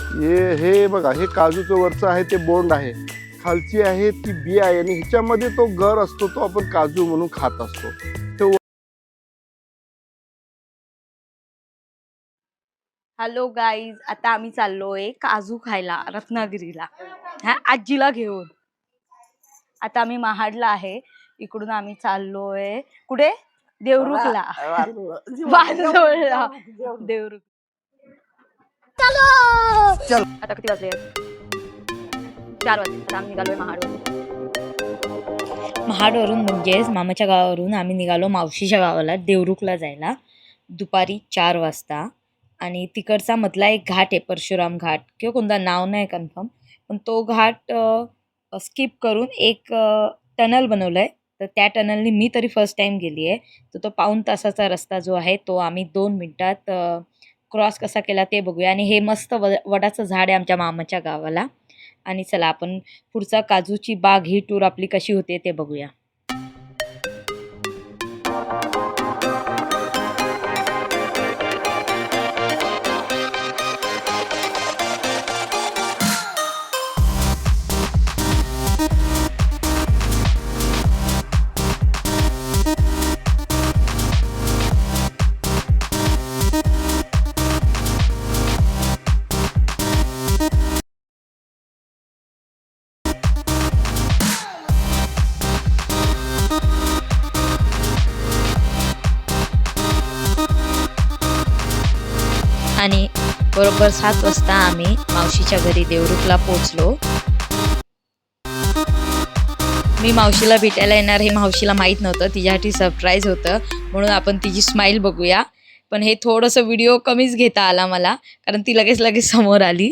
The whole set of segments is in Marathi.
हे बघा, हे काजूचं वरचं आहे ते बोंड आहे, खालची आहे ती बी आहे आणि ह्याच्यामध्ये तो गर असतो, तो आपण काजू म्हणून खात असतो. तो हॅलो गाईज, आता आम्ही चाललोय काजू खायला रत्नागिरीला, हा आजीला घेऊन. आता आम्ही महाडला आहे, इकडून आम्ही चाललोय कुठे? देवरुखला. वांजोळला. देवरुख. आता किती वाजले? 4 वाजले. आता आम्ही निघालोय महाडवरून. महाडवरून म्हणजेच मामाच्या गावावरून आम्ही निघालो मावशीच्या गावाला देवरुखला जायला दुपारी 4 वाजता. आणि तिकडचा मधला एक घाट आहे, परशुराम घाट किंवा कोणता, नाव नाही कन्फर्म, पण तो घाट स्किप करून एक टनल बनवलंय. तर त्या टनलनी मी तरी फर्स्ट टाइम गेली आहे. तर तो 1.5 तासाचा रस्ता जो आहे तो आम्ही 2 मिनिटात क्रॉस कसा केला ते बघूया. आणि हे मस्त वडाचं झाड आहे आमच्या मामाच्या गावाला. आणि चला आपण पुढचा काजूची बाग ही टूर आपली कशी होते ते बघूया. आणि बरोबर 7 वाजता आम्ही मावशीच्या घरी देवरुखला पोहोचलो. मी मावशीला भेटायला येणार हे मावशीला माहीत नव्हतं, तिच्यासाठी सरप्राईज होतं, म्हणून आपण तिची स्माईल बघूया. पण हे थोडंसं व्हिडिओ कमीच घेता आला मला, कारण ती लगेच समोर आली.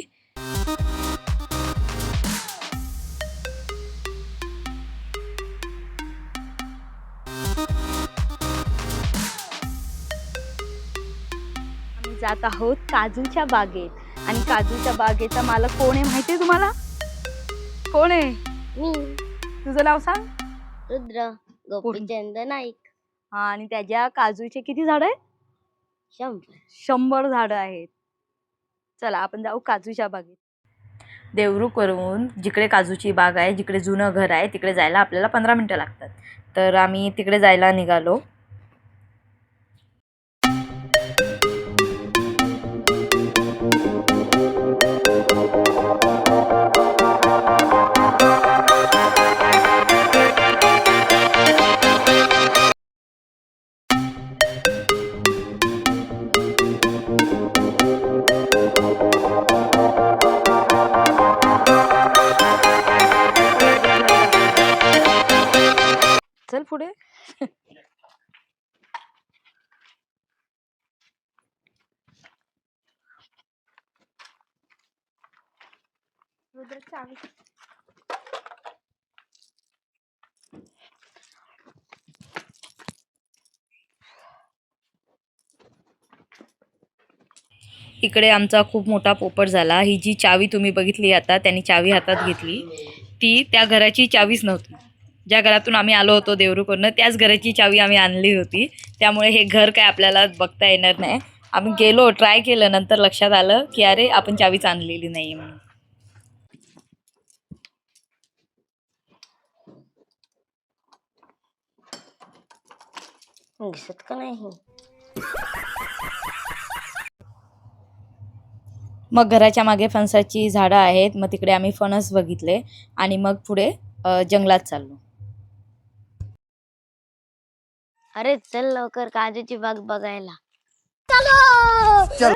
आम्ही जात आहोत काजूच्या बागेत. आणि काजूच्या बागेचा मालक कोण आहे माहितीये तुम्हाला? कोण आहे? मी तुझं नाव सांग. रुद्र गोपीचंद नाईक. हा, आणि त्याच्या काजूचे किती झाड आहेत? 100 100 झाडं आहेत. चला आपण जाऊ काजूच्या बागेत. देवरुखवरून जिकडे काजूची बाग आहे, जिकडे जुनं घर आहे, तिकडे जायला आपल्याला 15 मिनिटं लागतात. तर आम्ही तिकडे जायला निघालो. चल पुढे. इकडे आमचा खूप मोठा पोपट झाला. ही जी चावी तुम्ही बघितली आता, त्यांनी चावी हातात घेतली, ती त्या घराची चावीच नव्हती. ज्या घरातून आम्ही आलो होतो देवरुखवरून, त्याच घराची चावी आम्ही आणली होती. त्यामुळे हे घर काय आपल्याला बघता येणार नाही. आम्ही गेलो, ट्राय केलं, नंतर लक्षात आलं की अरे आपण चावीच आणलेली नाही म्हणून. दिसत का नाही? मग घराच्या मागे फणसाची झाडं आहेत, मग तिकडे आम्ही फणस बघितले आणि मग पुढे जंगलात चाललो. अरे चल लवकर काजूची बाग बघायला. चल.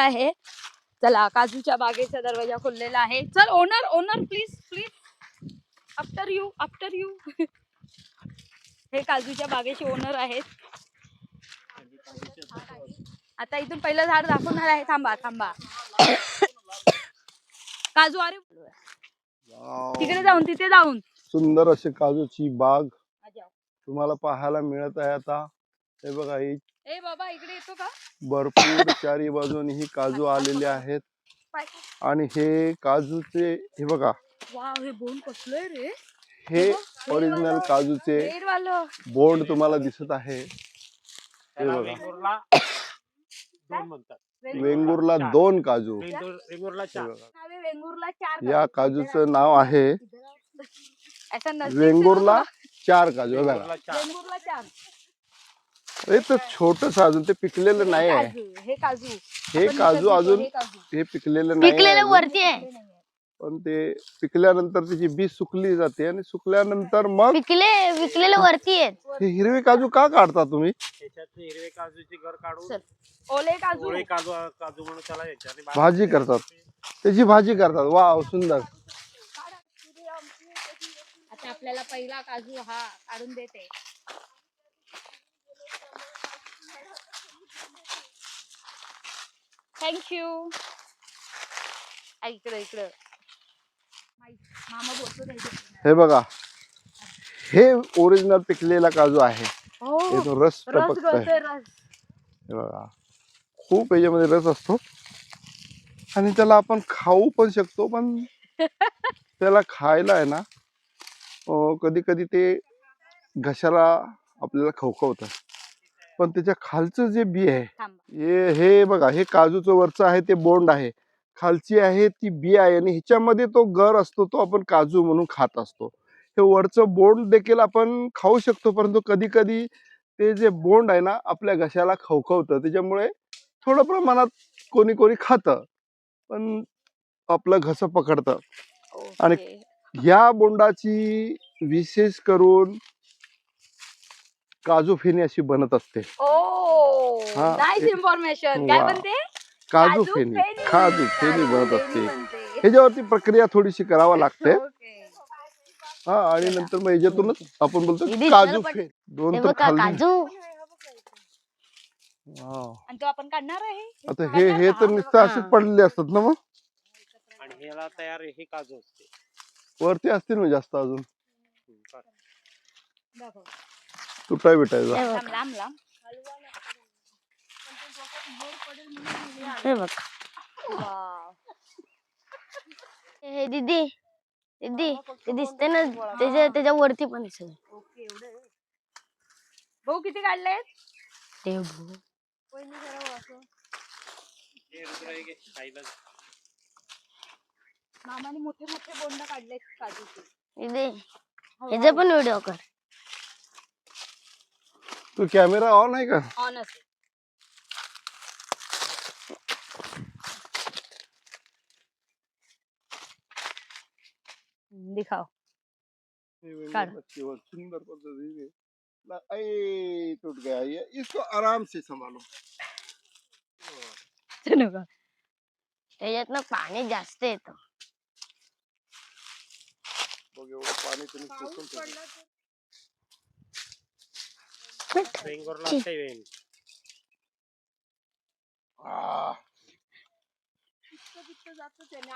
आहे. चला, काजूच्या बागेचा दरवाजा खोललेला आहे. चल owner, owner please please, after you after you. हे काजूच्या बागेचे ओनर आहेत. आता इथून पहिलं झाड दाखवणार आहे. थांबा थांबा. काजू, अरे तिकडे जाऊन, तिथे जाऊन सुंदर अशी काजूची बाग तुम्हाला पाहायला मिळत आहे. आता हे बघा, ही ए बाबा इकडे येतो का? भरपूर चारी बाजूनी ही काजू आलेले आहेत. आणि हे काजूचे हे बघा, वाव, हे बोंड कसलंय रे. हे ओरिजिनल काजूचे बोंड तुम्हाला दिसत आहे. हे बघा, वेंगुर्ला 2 काजू. वेंगुर्ला 4. या काजूचं नाव आहे वेंगुर्ला 4 काजू. हे बघा, वेंगुर्ला 4. हे तर छोटस अजून ते पिकलेलं नाही आहे. हे काजू, हे काजू अजून हे पिकलेलं नाही आहे पिकलेलं अजून. वरती आहे. पण ते पिकल्यानंतर त्याची बी सुकली जाते आणि सुकल्यानंतर मग विकलेलं वरती आहेत. हे हिरवे काजू का काढता तुम्ही? त्याच्यातले हिरवे काजूची घर काढून ओले काजू, ओले काजू काजू म्हणून त्याला याच्याने भाजी करतात, त्याची भाजी करतात. वाव, सुंदर. आता आपल्याला पहिला काजू हा काढून देते. थँक्यू. इकडं इकडं मामा बोलतो. हे बघा, हे ओरिजिनल पिकलेला काजू आहे. हे तो रस टपकत आहे. हे बघा, खूप याच्यामध्ये रस असतो आणि त्याला आपण खाऊ पण शकतो. पण त्याला खायला आहे ना, कधी कधी ते घशाला आपल्याला खवखवतं. पण त्याच्या खालचं जे बी आहे, हे बघा, हे काजूचं वरचं आहे ते बोंड आहे, खालची आहे ती बी आहे आणि ह्याच्यामध्ये तो गर असतो, तो आपण काजू म्हणून खात असतो. हे वरचं बोंड देखील आपण खाऊ शकतो, परंतु कधी कधी ते जे बोंड आहे ना आपल्या घशाला खवखवतं. त्याच्यामुळे थोडं प्रमाणात कोणी कोणी खातं, पण आपलं घस पकडतं. आणि या बोंडाची विशेष करून काजू फेणी अशी बनत असते. हा, नाईस इन्फॉर्मेशन. काय वा. म्हणते? काजू फेणी, काजू फेणी बनत असते. ह्याच्यावरती प्रक्रिया थोडीशी करावा लागते. हा, आणि नंतर मग ह्याच्यातूनच आपण बोलतो काजू फेणी. 2 तर खाल्ली. काजू वाव. आणि तो आपण काढणार आहे. आता हे तर नुसतं असे पडलेले असतात ना, मग आणि ह्याला तयार हे काजू असते. वरती असतील ना जास्त अजून तुटाय बिटायचा. लांब लांब लांब. हे बघ. हे दीदी दीदी ते दिसते ना, त्याच्या वरती पण आहे सगळं. भाऊ किती काढले? ते भाऊ. हे रुद्र हे घे, खायला. मामाने मोठे मोठे बोंड काढले काजूचे. दीदी ह्याचा पण व्हिडिओ कर. तू कॅमेरा ऑन आहे का? ऑन असेल. दिखाओ. काढ. सुंदर पद्धतीने टूट गया ये, इसको आराम से संभालो. त्याच्यात ना पाणी जास्त येतं. बघ, एवढं पाणी तुम्ही शोषून ठेवलं. वेंगुर्ला 7. आह,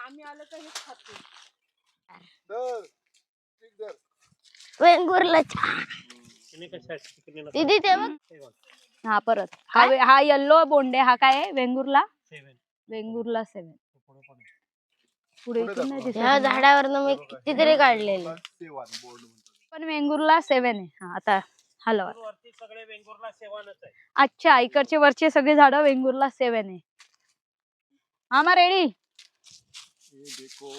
आम्ही आलो तर हेच खातो. धर, ठीक धर. वेंगुर्ला तिने कशा तिने नसतं. दीदी ते बघ. हे बघ, हा परत हा येल्लो बोंडे. हा काय आहे? वेंगुर्ला 7. वेंगुर्ला 7. पुढे पण आहे. पुढे इथून नाही दिसत. ह्या झाडावरनं मी कितीतरी काढलेले. पण वेंगुर्ला 7 आहे. हा, आता हलवा. वरती सगळे वेंगुर्ला 7च आहे. अच्छा, इकडचे वरचे सगळे झाडं वेंगुर्ला 7 आहे. मामा रेडी? ये देखो,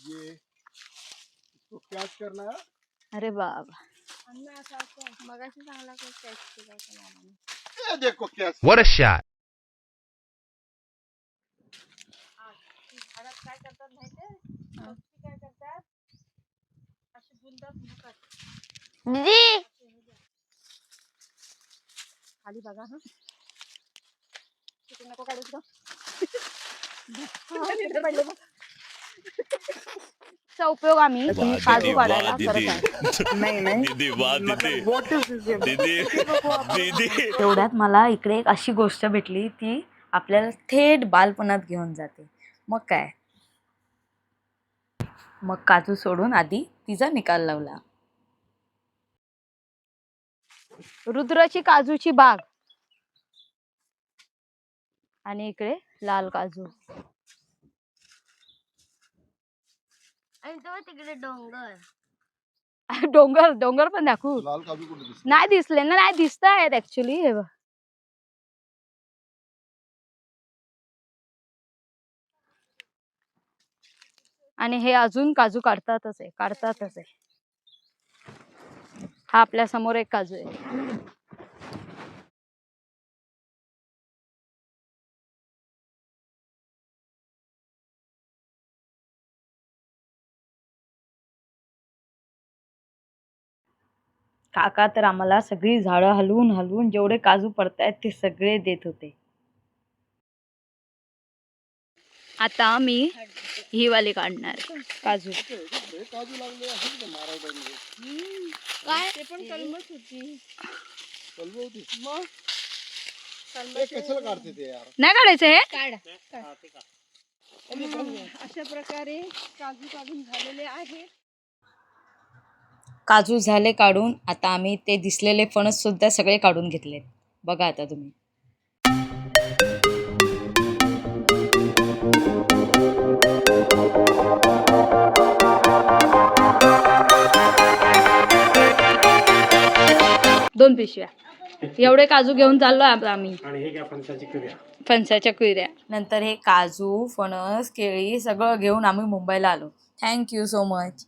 ये इसको क्या करना है? अरे बाबा, ये देखो क्या. What a shot. काय करतात माहितीये? काय करतात? अशी बुंदा दीदी खाली बघा. हा, नको काढू. चा उपयोग आम्ही काजू काढायला करत आहे. तेवढ्यात मला इकडे एक अशी गोष्ट भेटली ती आपल्याला थेट बालपणात घेऊन जाते. मग काय, मग काजू सोडून आधी तिचा निकाल लावला. रुद्राची काजूची बाग आणि इकडे लाल काजू. आणि तो तिकडे डोंगर. डोंगर डोंगर पण दाखवू. लाल काजू कुठे दिसले? नाही दिसले ना, नाही दिसत आहेत ऍक्च्युली. हे बघ, आणि हे अजून काजू काढतातच आहे. हा आपल्या समोर एक काजू आहे. काका तर आम्हाला सगळी झाडं हलवून हलवून जेवढे काजू पडतायत ते सगळे देत होते. आता मी ही वाली काढणार काजू. काजू लागले आहेत का महाराष्ट्रामध्ये? काय ते पण कलमच होती. कलम होती. मग ते कशाला काढते ते यार? नाही काढायचं हे. हा, ते का? अशा प्रकारे काजू काढून झालेले आहे. काजू झाले काढून. आता आम्ही ते दिसलेले फणस सुद्धा सगळे काढून घेतलेत. बघा आता तुम्ही. दोन पिशव्या एवढे काजू घेऊन चाललो आम्ही. आणि हे घ्या फणसाची कुऱ्या. फणसाच्या कुयऱ्या. नंतर हे काजू, फणस, केळी सगळं घेऊन आम्ही मुंबईला आलो. Thank you so much.